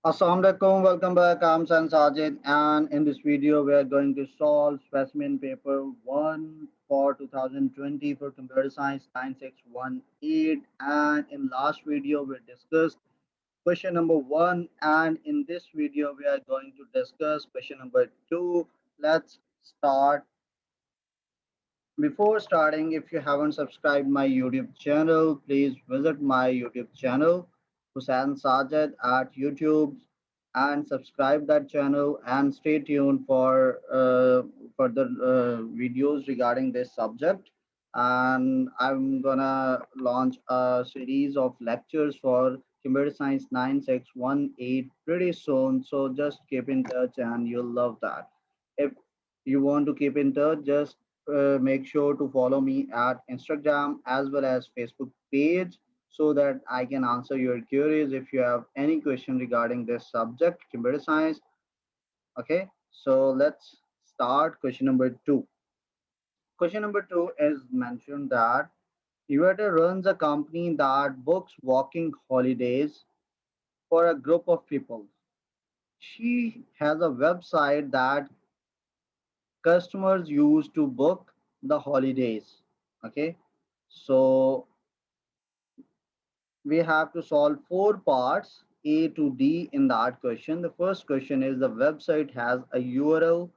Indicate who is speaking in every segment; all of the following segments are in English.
Speaker 1: Assalamualaikum, welcome back. I'm San Sajid, and in this video, we are going to solve specimen paper 1 for 2020 for computer science 9618. And in last video, we discussed question number 1, and in this video, we are going to discuss question number 2. Let's start. Before starting, if you haven't subscribed my YouTube channel, please visit my YouTube channel, Hussain Sajid at YouTube, and subscribe that channel and stay tuned for further videos regarding this subject. And I'm gonna launch a series of lectures for Computer Science 9618 pretty soon. So just keep in touch and you'll love that. If you want to keep in touch, just make sure to follow me at Instagram as well as Facebook page so that I can answer your queries if you have any question regarding this subject, computer science. Okay, so let's start question number 2. Question number 2 is mentioned that Iveta runs a company that books walking holidays for a group of people. She has a website that customers use to book the holidays. Okay, so we have to solve four parts A to D in that question. The first question is the website has a URL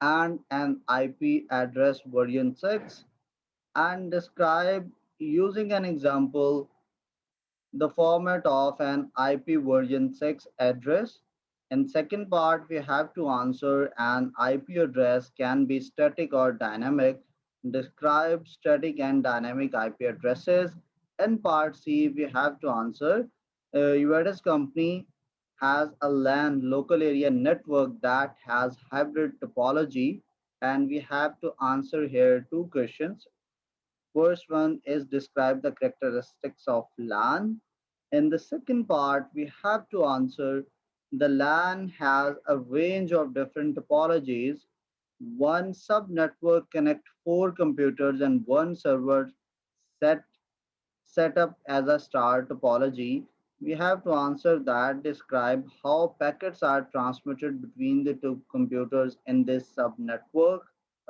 Speaker 1: and an IP address version 6 and describe using an example the format of an IP version 6 address. In second part, we have to answer an IP address can be static or dynamic. Describe static and dynamic IP addresses. In part C, we have to answer UADS company has a LAN local area network that has hybrid topology, and we have to answer here two questions. First one is describe the characteristics of LAN. In the second part, we have to answer the LAN has a range of different topologies. One subnetwork connect four computers and one server set set up as a star topology. We have to answer that describe how packets are transmitted between the two computers in this subnetwork.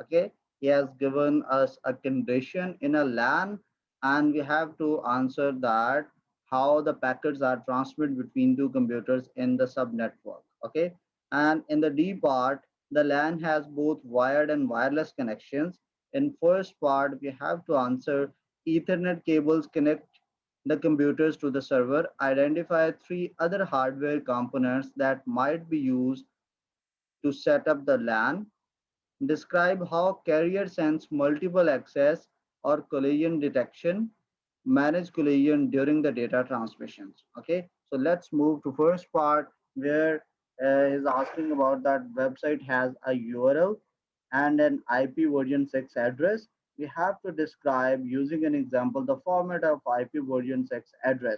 Speaker 1: Okay, he has given us a condition in a LAN, and we have to answer that how the packets are transmitted between two computers in the subnetwork. Okay, and in the D part, the LAN has both wired and wireless connections. In first part, we have to answer Ethernet cables connect the computers to the server. Identify three other hardware components that might be used to set up the LAN. Describe how carrier sends multiple access or collision detection. Manage collision during the data transmissions. Okay, so let's move to first part where is asking about that website has a URL and an IP version 6 address. We have to describe using an example the format of IP version 6 address.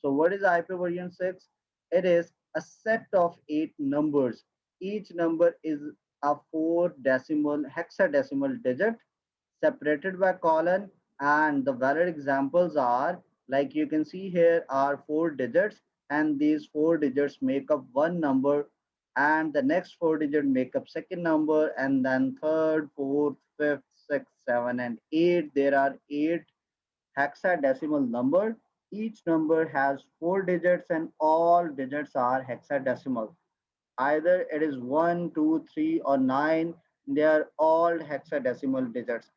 Speaker 1: So what is IP version 6? It is a set of 8 numbers. Each number is a 4 decimal hexadecimal digit separated by colon, and the valid examples are like you can see here are 4 digits, and these 4 digits make up one number, and the next 4 digit make up second number, and then third, fourth, fifth, sixth, seven, and eight. There are 8 hexadecimal number. Each number has 4 digits and all digits are hexadecimal. Either it is 1, 2, 3, or 9. They are all hexadecimal digits.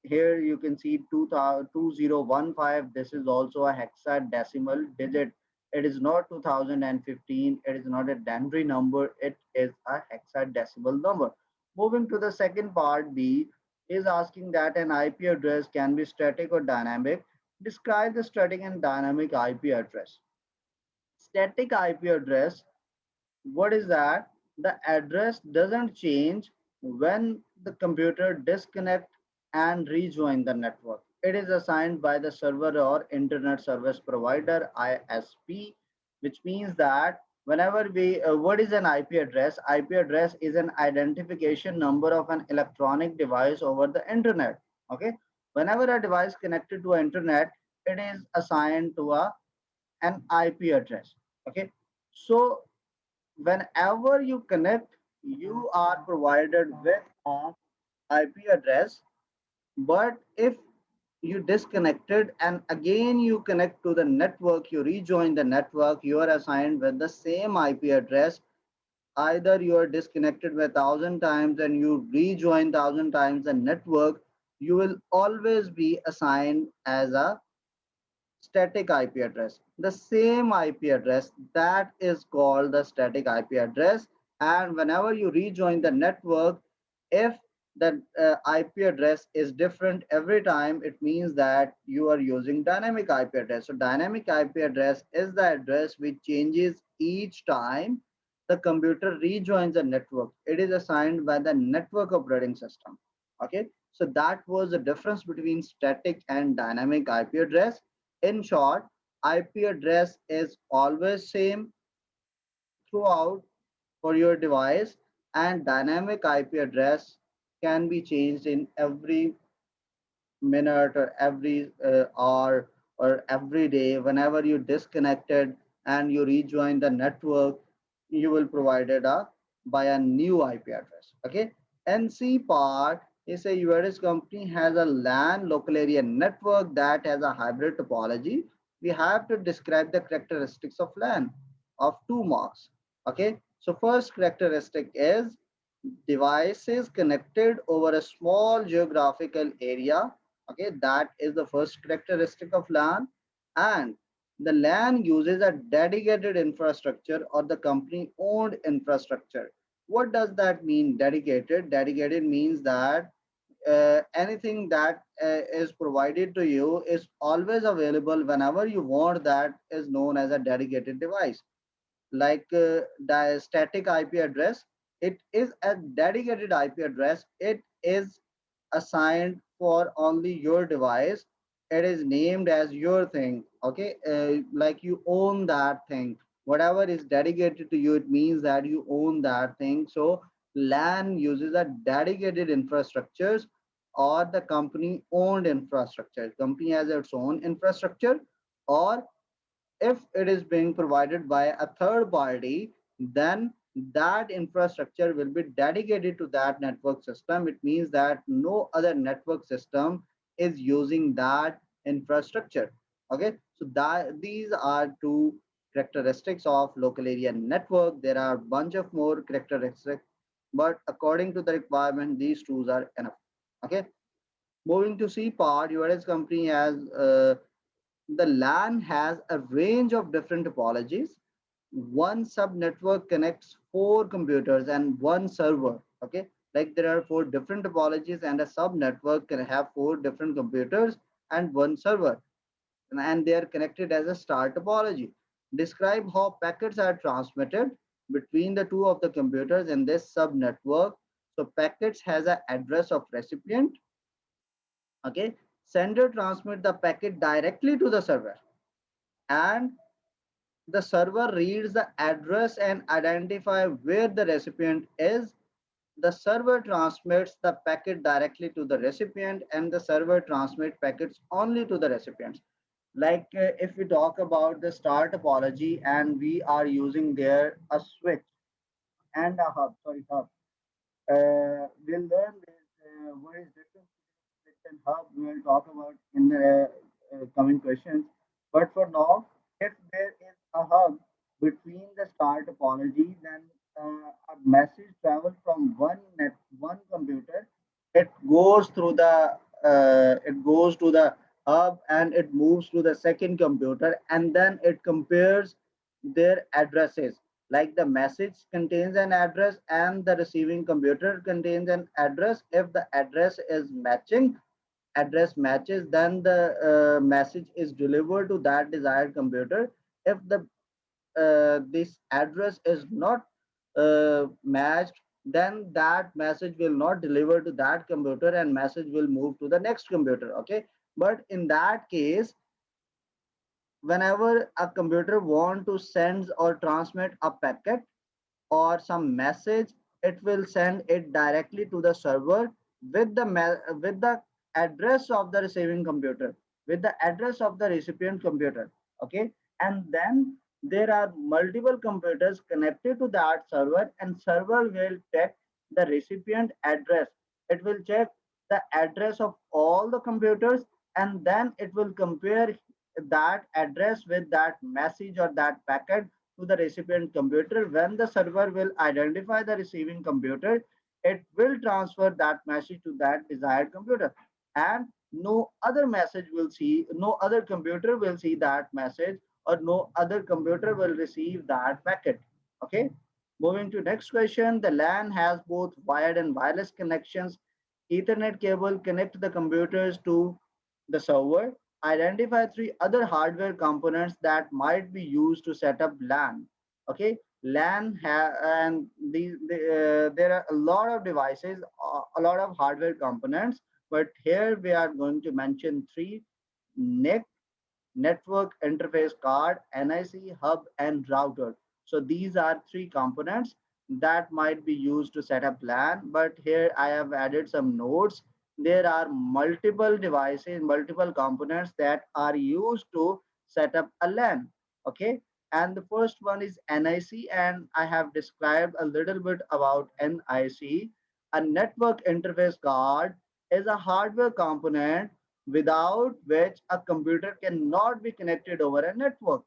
Speaker 1: Here you can see 2015. This is also a hexadecimal digit. It is not 2015. It is not a Danbury number. It is a hexadecimal number. Moving to the second part, B is asking that an IP address can be static or dynamic. Describe the static and dynamic IP address. Static IP address, what is that? The address doesn't change when the computer disconnect and rejoin the network. It is assigned by the server or internet service provider ISP, which means that whenever we what is an IP address? IP address is an identification number of an electronic device over the internet. Okay, whenever a device connected to internet, it is assigned to an IP address. Okay, so whenever you connect, you are provided with an IP address. But if you disconnected and again you connect to the network, you rejoin the network, you are assigned with the same IP address. Either you are disconnected by 1,000 times and you rejoin 1,000 times the network, you will always be assigned as a static IP address. The same IP address that is called the static IP address. And whenever you rejoin the network, if the IP address is different every time, it means that you are using dynamic IP address. So dynamic IP address is the address which changes each time the computer rejoins the network. It is assigned by the network operating system. Okay, so that was the difference between static and dynamic IP address. In short, IP address is always same throughout for your device, and dynamic IP address can be changed in every minute or every hour or every day. Whenever you disconnected and you rejoin the network, you will provided a by a new IP address. Okay. NC part is a URS company has a LAN local area network that has a hybrid topology. We have to describe the characteristics of LAN of 2 marks. Okay. So first characteristic is devices connected over a small geographical area. Okay, that is the first characteristic of LAN. And the LAN uses a dedicated infrastructure or the company owned infrastructure. What does that mean? Dedicated means that anything that is provided to you is always available whenever you want. That is known as a dedicated device. Like the static IP address, it is a dedicated IP address. It is assigned for only your device. It is named as your thing. Okay, like you own that thing. Whatever is dedicated to you, it means that you own that thing. So LAN uses a dedicated infrastructures or the company owned infrastructure. Company has its own infrastructure, or if it is being provided by a third party, then that infrastructure will be dedicated to that network system. It means that no other network system is using that infrastructure. Okay, so that these are two characteristics of local area network. There are a bunch of more characteristics, but according to the requirement, these two are enough. Okay, moving to C part, URS company has the LAN has a range of different topologies. One subnetwork connects 4 computers and one server. Okay, like there are 4 different topologies, and a subnetwork can have 4 different computers and one server, and they are connected as a star topology. Describe how packets are transmitted between the two of the computers in this subnetwork. So packets has an address of recipient. Okay, sender transmit the packet directly to the server, and the server reads the address and identify where the recipient is. The server transmits the packet directly to the recipient, and the server transmits packets only to the recipients. Like if we talk about the star topology, and we are using there a switch and a hub, sorry, hub. We'll learn this, what is difference between switch and hub. We will talk about in the coming questions. But for now, if there is a hub between the star topology, then a message travels from one computer. It goes through the it goes to the hub and it moves to the second computer, and then it compares their addresses. Like the message contains an address and the receiving computer contains an address. If the address matches, then the message is delivered to that desired computer. If the this address is not matched, then that message will not deliver to that computer and message will move to the next computer. Okay, but in that case, whenever a computer want to send or transmit a packet or some message, it will send it directly to the server with with the address of the receiving computer, with the address of the recipient computer. Okay, and then there are multiple computers connected to that server, and server will check the recipient address. It will check the address of all the computers, and then it will compare that address with that message or that packet to the recipient computer. When the server will identify the receiving computer, it will transfer that message to that desired computer, and no other message will see, no other computer will see that message, or no other computer will receive that packet. Okay. Moving to next question. The LAN has both wired and wireless connections. Ethernet cable connect the computers to the server. Identify three other hardware components that might be used to set up LAN. Okay, and there are a lot of devices, a lot of hardware components, but here we are going to mention three: NIC, network interface card, NIC, hub, and router. So these are three components that might be used to set up LAN. But here I have added some notes. There are multiple devices, multiple components that are used to set up a LAN. Okay. And the first one is NIC, and I have described a little bit about NIC. A network interface card is a hardware component without which a computer cannot be connected over a network.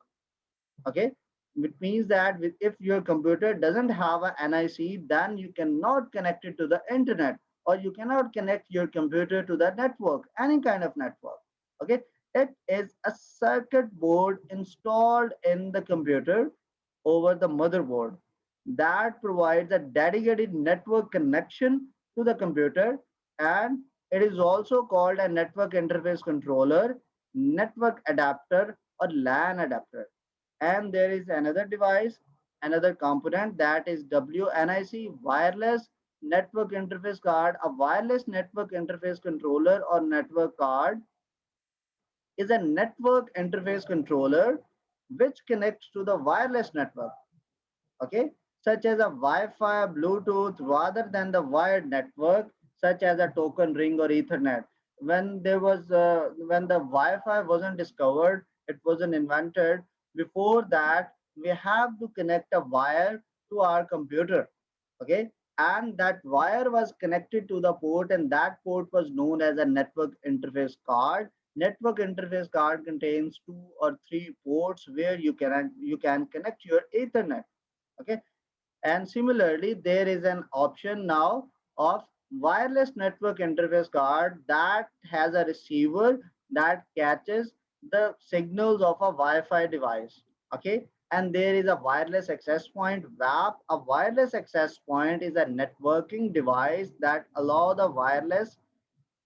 Speaker 1: Okay, which means that if your computer doesn't have a NIC, then you cannot connect it to the internet, or you cannot connect your computer to the network, any kind of network. Okay, it is a circuit board installed in the computer over the motherboard that provides a dedicated network connection to the computer, and it is also called a network interface controller, network adapter, or LAN adapter. And there is another device, another component, that is WNIC, wireless network interface card. A wireless network interface controller or network card is a network interface controller which connects to the wireless network. Okay, such as a Wi-Fi, Bluetooth, rather than the wired network, such as a token ring or Ethernet. When the Wi-Fi wasn't discovered, it wasn't invented. Before that, we have to connect a wire to our computer. Okay, and that wire was connected to the port, and that port was known as a network interface card. Network interface card contains two or three ports where you can connect your Ethernet. Okay, and similarly there is an option now of wireless network interface card that has a receiver that catches the signals of a Wi-Fi device. Okay, and there is a wireless access point WAP. A wireless access point is a networking device that allow the wireless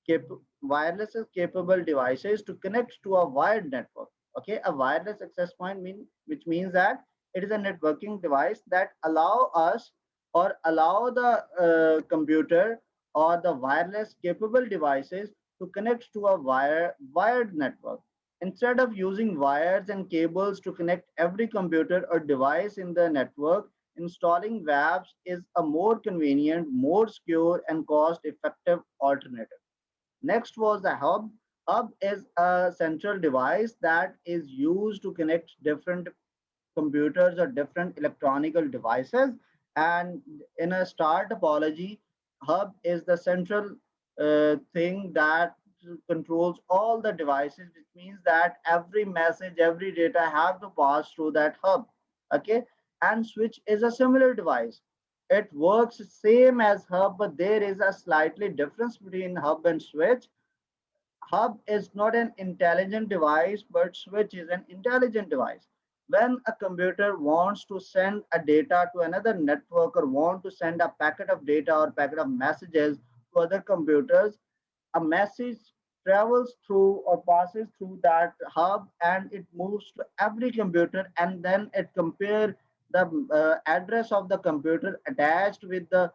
Speaker 1: capable devices to connect to a wired network. Okay, a wireless access point which means that it is a networking device that allow us, or allow the computer or the wireless capable devices to connect to a wired network. Instead of using wires and cables to connect every computer or device in the network, installing WAPs is a more convenient, more secure, and cost effective alternative. Next was the hub. Hub is a central device that is used to connect different computers or different electronical devices. And in a star topology, hub is the central thing that controls all the devices, which means that every message, every data have to pass through that hub. Okay, and switch is a similar device. It works same as hub, but there is a slightly difference between hub and switch. Hub is not an intelligent device, but switch is an intelligent device. When a computer wants to send a data to another network, or want to send a packet of data or packet of messages to other computers, a message travels through or passes through that hub, and it moves to every computer, and then it compares the address of the computer attached with the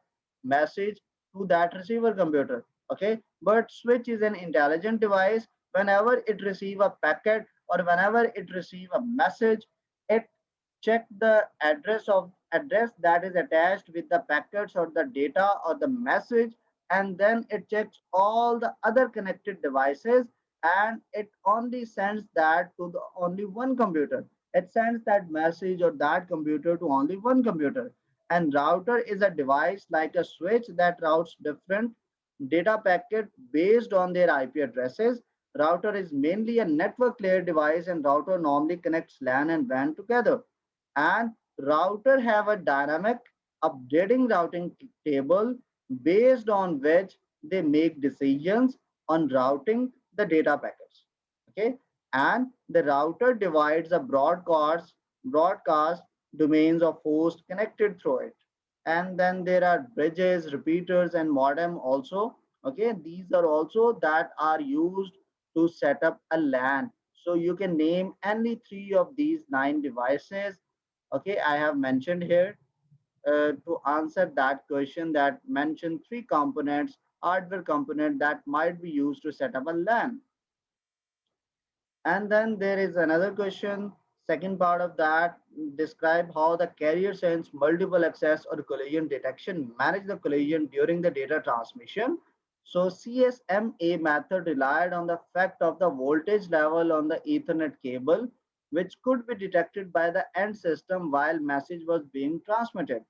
Speaker 1: message to that receiver computer. Okay, but switch is an intelligent device. Whenever it receive a packet, or whenever it receive a message, it check the address that is attached with the packets or the data or the message, and then it checks all the other connected devices, and it only sends that to the only one computer. It sends that message or that computer to only one computer. And router is a device like a switch that routes different data packets based on their IP addresses. Router is mainly a network layer device, and router normally connects LAN and WAN together. And router have a dynamic updating routing table based on which they make decisions on routing the data packets. Okay, and the router divides the broadcast domains of host connected through it. And then there are bridges, repeaters, and modem also. Okay, these are also that are used to set up a LAN. So you can name any three of these nine devices. Okay, I have mentioned here to answer that question, that mention three components, hardware component that might be used to set up a LAN. And then there is another question, second part of that, describe how the carrier sends multiple access or collision detection, manage the collision during the data transmission. So CSMA method relied on the fact of the voltage level on the Ethernet cable, which could be detected by the end system while message was being transmitted.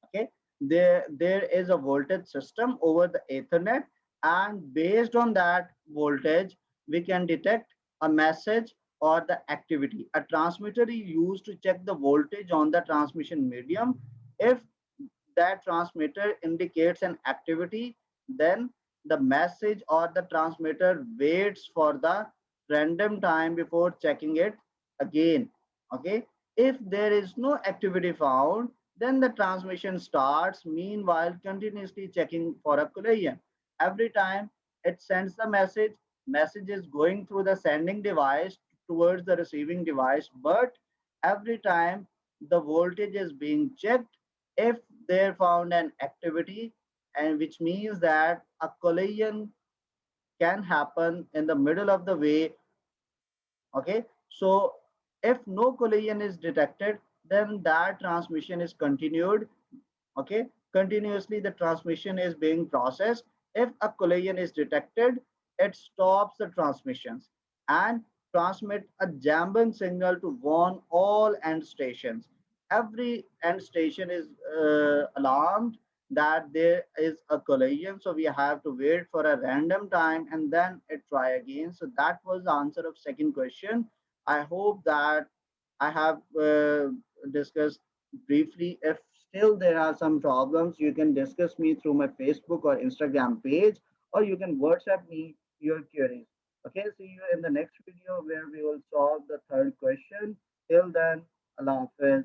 Speaker 1: Okay, there is a voltage system over the Ethernet, and based on that voltage we can detect a message or the activity. A transmitter is used to check the voltage on the transmission medium. If that transmitter indicates an activity, then the message or the transmitter waits for the random time before checking it again. Okay, if there is no activity found, then the transmission starts, meanwhile continuously checking for a collision. Every time it sends the message is going through the sending device towards the receiving device, but every time the voltage is being checked. If they found an activity, and which means that a collision can happen in the middle of the way. Okay, so if no collision is detected, then that transmission is continued. Okay, continuously the transmission is being processed. If a collision is detected, it stops the transmissions and transmit a jambon signal to warn all end stations. Every end station is alarmed that there is a collision, so we have to wait for a random time and then it try again. So that was the answer of second question. I hope that I have discussed briefly. If still there are some problems, you can discuss me through my Facebook or Instagram page, or you can WhatsApp me your queries. Okay, see you in the next video where we will solve the third question. Till then, Allah Hafiz.